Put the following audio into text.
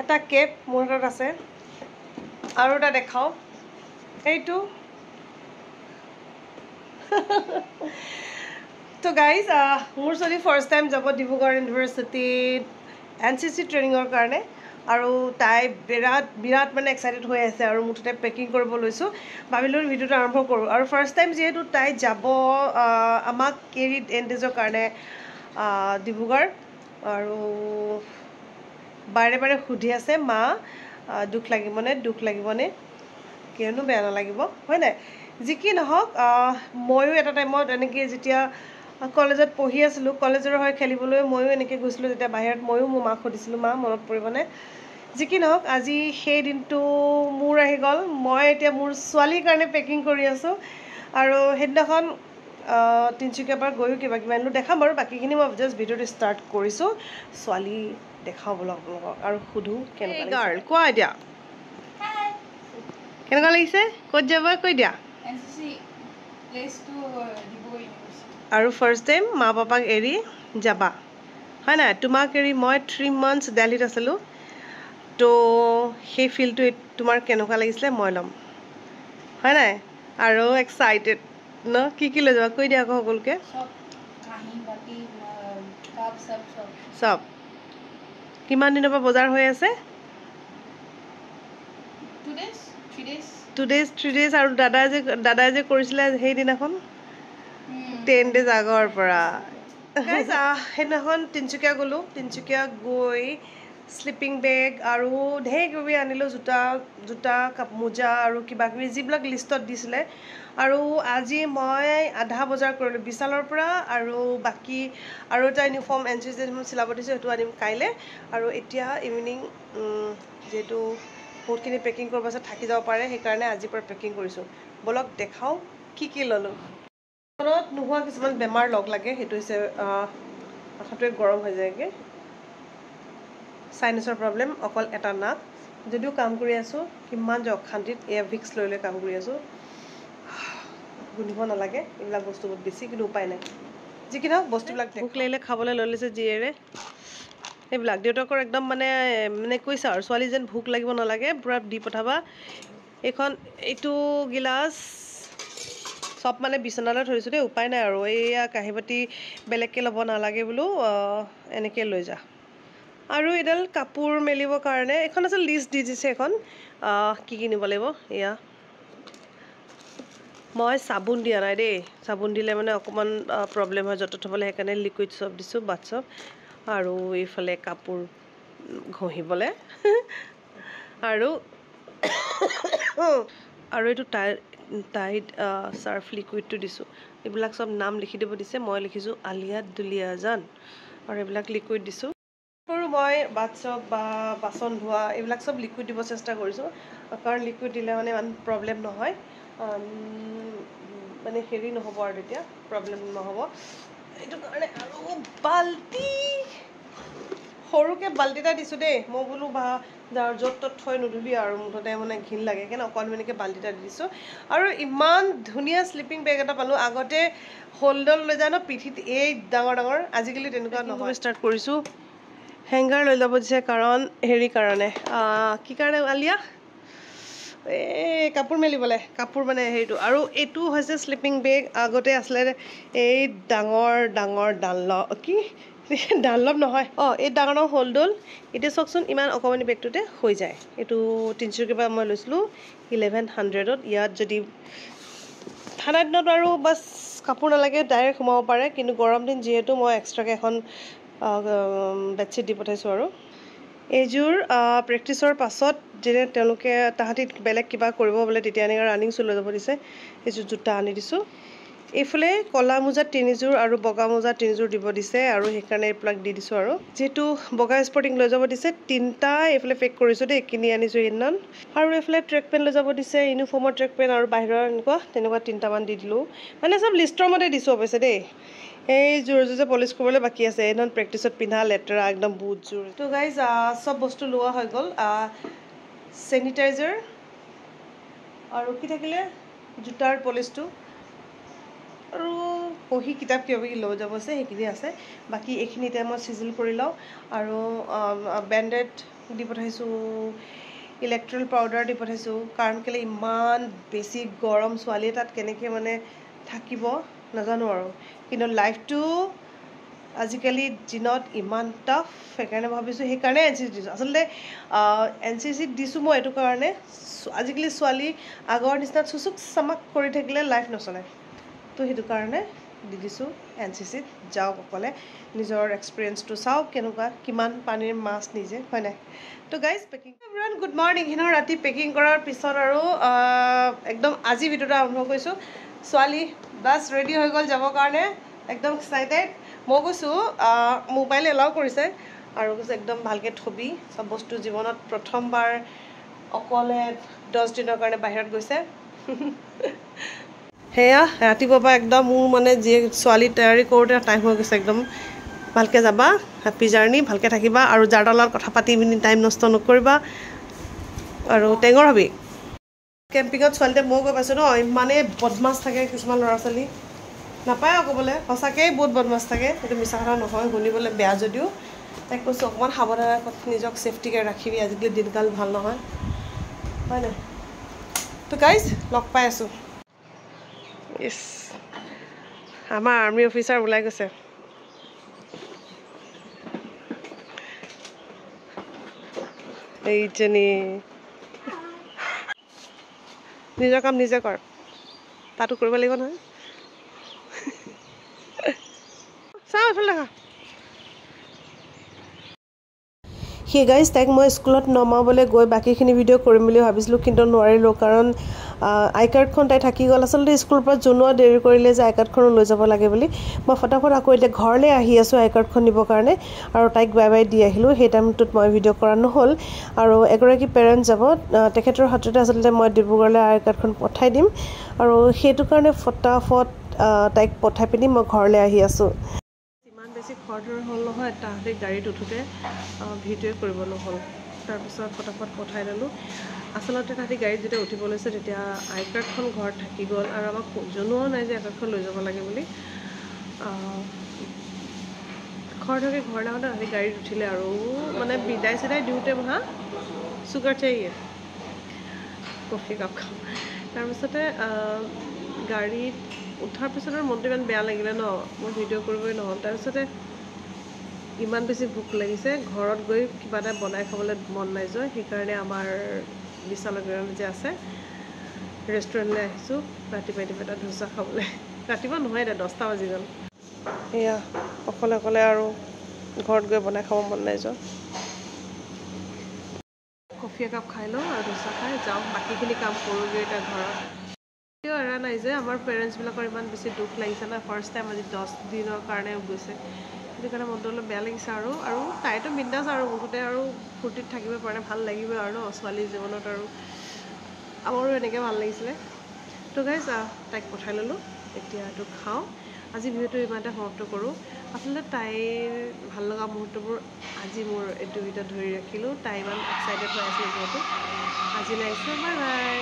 এটা কেপ মোৰ হাতত আছে আৰু এটা দেখাও এইটো তো গাইজ মোৰ ছোৱালী ফাৰ্ষ্ট টাইম যাব ডিব্ৰুগড় ইউনিভাৰ্চিটিত NCC ট্ৰেইনিঙৰ কাৰণে আৰু তাই বিৰাট মানে এক্সাইটেড হৈ আছে আৰু মুঠতে পেকিং কৰিব লৈছোঁ ভাবিলোঁ ভিডিঅ'টো আৰম্ভ কৰোঁ আৰু ফাৰ্ষ্ট টাইম যিহেতু তাই যাব আমাক কেৰিড এণ্ডেজৰ কাৰণে ডিব্ৰুগড় আৰু বাৰে বাৰে সুধি আছে মা দুখ লাগিবনে কিয়নো বেয়া নালাগিব হয় নাই যি কি নহওক ময়ো এটা টাইমত এনেকৈ যেতিয়া কলেজত পঢ়ি আছিলোঁ কলেজৰ হৈ খেলিবলৈ ময়ো এনেকৈ গৈছিলোঁ যেতিয়া বাহিৰত ময়ো মোৰ মাক সুধিছিলোঁ মা মনত পৰিবনে যি কি নহওক আজি সেই দিনটো মোৰ আহি গ'ল মই এতিয়া মোৰ ছোৱালীৰ কাৰণে পেকিং কৰি আছোঁ আৰু সেইদিনাখন তিনিচুকীয়াৰ পৰা গৈও কিবা আনিলোঁ দেখাম বাৰু বাকীখিনি মই জাষ্ট ভিডিঅ'টো ষ্টাৰ্ট কৰিছোঁ ছোৱালী দেখাওঁ বোলো আপোনালোকক আৰু সুধোঁ কেনেকুৱা গাৰ্ল কোৱা এতিয়া কেনেকুৱা লাগিছে ক'ত যাবা কৈ দিয়া আৰু ফাৰ্ষ্ট টাইম মা পাপাক এৰি যাবা হয় নাই তোমাক এৰি মই 3 months দিল্লীত আছিলোঁ তো সেই ফিলটো তোমাৰ কেনেকুৱা লাগিছিলে মই ল'ম হয় নাই আৰু এক্সাইটেড ন কি লৈ যাবা কৈ দিয়া আকৌ সকলোকে চব কিমান দিনৰ পৰা বজাৰ হৈ আছে 2 days 3 days আৰু দাদাই যে কৰিছিলে সেইদিনাখন 10 days আগৰ পৰা সেইদিনাখন তিনিচুকীয়া গ'লোঁ তিনিচুকীয়া গৈ স্লিপিং বেগ আৰু ঢেৰ কিবি আনিলোঁ জোতা মোজা আৰু কিবাকিবি যিবিলাক লিষ্টত দিছিলে আৰু আজি মই আধা বজাৰ কৰিলোঁ বিশালৰ পৰা আৰু বাকী আৰু এটা ইউনিফৰ্ম NCC চিলাব দিছোঁ সেইটো আনিম কাইলৈ আৰু এতিয়া ইভিনিং যিহেতু বহুতখিনি পেকিং কৰিব আছে থাকি যাব পাৰে সেইকাৰণে আজিৰ পৰা পেকিং কৰিছোঁ বলক দেখাওঁ কি ল'লোঁ ঘৰত নোহোৱা কিছুমান বেমাৰ লগ লাগে সেইটো হৈছে মাথাটোৱে গৰম হৈ যায়গৈ চাইনাছৰ প্ৰব্লেম অকল এটা নাক যদিও কাম কৰি আছোঁ কিমান যে অশান্তিত এয়া ভিক্স লৈ কাম কৰি আছোঁ গোন্ধিব নালাগে এইবিলাক বস্তু বহুত বেছি কিন্তু উপায় নাই যি কি নহওক বস্তুবিলাক ভোক লাগিলে খাবলৈ লৈ লৈছে জীয়েৰে এইবিলাক দেউতাকৰ একদম মানে কৈছে আৰু ছোৱালী যেন ভোক লাগিব নালাগে পূৰা দি পঠাবা এইটো গিলাচ চব মানে বিচনালৈ থৈছোঁ দেই উপায় নাই আৰু এইয়া কাঁহী বাতি বেলেগকৈ ল'ব নালাগে বোলো এনেকৈ লৈ যা আৰু এডাল কাপোৰ মেলিবৰ কাৰণে এখন আছে লিষ্ট দি দিছে এখন কি কিনিব লাগিব এয়া মই চাবোন দিয়া নাই দেই চাবোন দিলে মানে অকণমান প্ৰব্লেম হয় য'ত থ'বলৈ সেইকাৰণে লিকুইড চব দিছোঁ বাথ আৰু এইফালে কাপোৰ ঘঁহিবলৈ আৰু এইটো টাইড চাৰ্ফ লিকুইডটো দিছোঁ এইবিলাক চব নাম লিখি দিব দিছে মই লিখিছোঁ আলিয়া দুলিয়া জান আৰু এইবিলাক লিকুইড দিছোঁ আৰু মই বাথ বা বাচন ধোৱা এইবিলাক চব লিকুইড দিব চেষ্টা কৰিছোঁ কাৰণ লিকুইড দিলে মানে ইমান প্ৰব্লেম নহয় মানে হেৰি নহ'ব আৰু তেতিয়া প্ৰব্লেম নহ'ব এইটো কাৰণে আৰু বাল্টি সৰুকৈ বাল্টি এটা দিছোঁ দেই মই বোলো য'ত ত'ত থৈ নুধুবি আৰু মুঠতে মানে ঘিণ লাগে সেইকাৰণে অকণমানিকৈ বাল্টি এটা দি দিছোঁ আৰু ইমান ধুনীয়া স্লিপিং বেগ এটা পালোঁ আগতে হোল্ডল লৈ যায় ন পিঠিত এই ডাঙৰ আজিকালি তেনেকুৱা নহয় ষ্টাৰ্ট কৰিছোঁ হেংগাৰ লৈ যাব দিছে কাৰণ হেৰি কাৰণে কি কাৰণে আলিয়া এই কাপোৰ মেলিবলৈ কাপোৰ মানে হেৰিটো আৰু এইটো হৈছে স্লিপিং বেগ আগতে আছিলে এই ডাঙৰ ডানলপ নহয় এই ডাঙৰ হোল্ডল এতিয়া চাওকচোন ইমান অকণমানি বেগটোতে হৈ যায় এইটো তিনিচুকীয়াৰ পৰা মই লৈছিলোঁ 1100ত ইয়াত যদি ঠাণ্ডা দিনত আৰু বাছ কাপোৰ নালাগে ডাইৰেক্ট সোমাব পাৰে কিন্তু গৰম দিন যিহেতু মই এক্সট্ৰাকৈ এখন বেডশ্বীট দি পঠাইছোঁ আৰু এইযোৰ প্ৰেক্টিছৰ পাছত যেনে তেওঁলোকে তাহাঁতি বেলেগ কিবা কৰিব বোলে তেতিয়া এনেকৈ ৰানিং শ্বু লৈ যাব দিছে এইযোৰ জোতা আনি দিছোঁ এইফালে ক'লা মোজা 3যোৰ আৰু বগা মোজা 3যোৰ দিব দিছে আৰু সেইকাৰণে এইবিলাক দি দিছোঁ আৰু যিহেতু বগা স্পৰ্টিং লৈ যাব দিছে 3টা এইফালে পেক কৰিছোঁ দেই কিনি আনিছোঁ সেইদিনাখন আৰু এইফালে ট্ৰেক পেণ্ট লৈ যাব দিছে ইউনিফৰ্মৰ ট্ৰেক পেণ্ট আৰু বাহিৰৰ তেনেকুৱা 3টামান দি দিলোঁ মানে চব লিষ্টৰ মতে দিছোঁ অৱশ্যে দেই এই জোৰ যে পলিচ কৰিবলৈ বাকী আছে এইদিনাখন প্ৰেক্টিছত পিন্ধা লেতেৰা একদম বুটযোৰ তো গাইজ চব বস্তু লোৱা হৈ গ'ল চেনিটাইজাৰ আৰু কি থাকিলে জোতাৰ পলিচটো আৰু বহি কিতাপ কিবা লৈ যাব আছে সেইখিনি আছে বাকী এইখিনি এতিয়া মই চিজিল কৰি লওঁ আৰু বেণ্ডেড দি পঠাইছোঁ ইলেক্ট্ৰল পাউডাৰ দি পঠাইছোঁ কাৰণ কেলৈ ইমান বেছি গৰম ছোৱালীয়ে তাত কেনেকৈ মানে থাকিব নাজানো আৰু কিন্তু লাইফটো আজিকালি দিনত ইমান টাফ সেইকাৰণে ভাবিছোঁ সেইকাৰণে এন চি চি দিছোঁ আচলতে এন চি চিত দিছোঁ মই এইটো কাৰণে আজিকালি ছোৱালী আগৰ নিচিনা চুচুক চামাক কৰি থাকিলে লাইফ নচলে তো সেইটো কাৰণে দি দিছোঁ এন চি চিত যাওক অকলে নিজৰ এক্সপিৰিয়েঞ্চটো চাওক কেনেকুৱা কিমান পানীৰ মাছ নিজে হয় নাই তো guys packing everyone good morning সিহঁতৰ ৰাতি পেকিং কৰাৰ পিছত আৰু একদম আজি ভিডিঅ'টো আৰম্ভ কৰিছোঁ ছোৱালী বাছ ৰেডি হৈ গ'ল যাবৰ কাৰণে একদম এক্সাইটেড মই কৈছোঁ মোবাইল এলাও কৰিছে আৰু কৈছে একদম ভালকৈ থবি চব বস্তু জীৱনত প্ৰথমবাৰ অকলে 10 দিনৰ কাৰণে বাহিৰত গৈছে সেয়া ৰাতিপুৱাৰ পৰা একদম মোৰ মানে যি ছোৱালী তৈয়াৰী কৰোঁতে টাইম হৈ গৈছে একদম ভালকৈ যাবা হেপী জাৰ্ণি ভালকৈ থাকিবা আৰু যাৰ লগত কথা পাতি পিনি টাইম নষ্ট নকৰিবা আৰু টেঙৰ হবি কেম্পিঙত ছোৱালীতে মই গৈ পাইছোঁ ন ইমানেই বদমাছ থাকে কিছুমান ল'ৰা ছোৱালী নাপায় আৰু ক'বলৈ সঁচাকৈয়ে বহুত বদমাছ থাকে সেইটো মিছা কথা নহয় শুনিবলৈ বেয়া যদিও তাইক কৈছোঁ অকণমান সাৱধানে নিজক ছেফটিকৈ ৰাখিবি আজিকালি দিনকাল ভাল নহয় হয় নাই তো গাইজ লগ পাই আছোঁ ইছ আমাৰ আৰ্মি অফিচাৰ ওলাই গৈছে এইজনী নিজৰ কাম নিজে কৰ তাতো কৰিব লাগিব নহয় চাওঁ এইফালে দেখা সেই গাইজ তাইক মই স্কুলত নমাবলৈ গৈ বাকীখিনি ভিডিঅ' কৰিম বুলি ভাবিছিলোঁ কিন্তু নোৱাৰিলোঁ কাৰণ আই কাৰ্ডখন তাই থাকি গ'ল আচলতে স্কুলৰ পৰা জনোৱা দেৰি কৰিলে যে আই কাৰ্ডখনো লৈ যাব লাগে বুলি মই ফটাফট আকৌ এতিয়া ঘৰলৈ আহি আছোঁ আই কাৰ্ডখন নিবৰ কাৰণে আৰু তাইক বাই বাই দি আহিলোঁ সেই টাইমটোত মই ভিডিঅ' কৰা নহ'ল আৰু এগৰাকী পেৰেণ্ট যাব তেখেতৰ হাততে আচলতে মই ডিব্ৰুগড়লৈ আই কাৰ্ডখন পঠাই দিম আৰু সেইটো কাৰণে ফটাফট তাইক পঠাই পিনি মই ঘৰলৈ আহি আছোঁ ইমান বেছি খৰধৰ হ'ল নহয় তাহাঁতে গাড়ীত উঠোঁতে ভিডিঅ'ই কৰিব নহ'ল তাৰপিছত ফটাফট পঠাই ল'লোঁ আচলতে তাহাঁতি গাড়ীত যেতিয়া উঠিব লৈছে তেতিয়া আই কাৰ্ডখন ঘৰত থাকি গ'ল আৰু আমাক জনোৱাও নাই যে আই কাৰ্ডখন লৈ যাব লাগে বুলি খৰধৰকৈ ঘৰলৈ আহোঁতে তাহাঁতি গাড়ীত উঠিলে আৰু মানে বিদায় চিদাই দিওঁতে মহা চুগাৰ চাহিয়ে কফি কাপ খাওঁ তাৰপিছতে গাড়ীত উঠাৰ পিছত আৰু মনটো ইমান বেয়া লাগিলে ন মই ভিডিঅ' কৰিবই নহ'ল তাৰপিছতে ইমান বেছি ভোক লাগিছে ঘৰত গৈ কিবা এটা বনাই খাবলৈ মন নাই যোৱা সেইকাৰণে আমাৰ বিশালগ্ৰাম যে আছে ৰেষ্টুৰেণ্টলৈ আহিছোঁ ৰাতিপুৱা এটা ধোচা খাবলৈ ৰাতিপুৱা নহয় এতিয়া 10টা বাজি গ'ল এয়া অকলে অকলে আৰু ঘৰত গৈ বনাই খাব মন নাই যোৱা কফি একাপ খাই লওঁ আৰু ধোচা খাই যাওঁ বাকীখিনি কাম কৰোঁগৈ এতিয়া ঘৰত এৰা নাই যে আমাৰ পেৰেণ্টছবিলাকৰ ইমান বেছি দুখ লাগিছে না ফাৰ্ষ্ট টাইম আজি 10 দিনৰ কাৰণে গৈছে সেইটো কাৰণে মনটো অলপ বেয়া লাগিছে আৰু তাইতো বিন্দাছ আৰু বহুতে আৰু ফূৰ্তিত থাকিব পাৰে ভাল লাগিব আৰু ন ছোৱালীৰ জীৱনত আৰু আমাৰো এনেকৈ ভাল লাগিছিলে তো গাইজ তাইক পঠাই ল'লোঁ এতিয়া এইটো খাওঁ আজি ভিডিঅ'টো ইমানতে সমাপ্ত কৰোঁ আচলতে তাইৰ ভাল লগা মুহূৰ্তবোৰ আজি মোৰ এইটো ভিডিঅ'ত ধৰি ৰাখিলোঁ তাই ইমান এক্সাইটেড হৈ আছিল যিহেতু আজিলৈ আহিছোঁ বাই বাই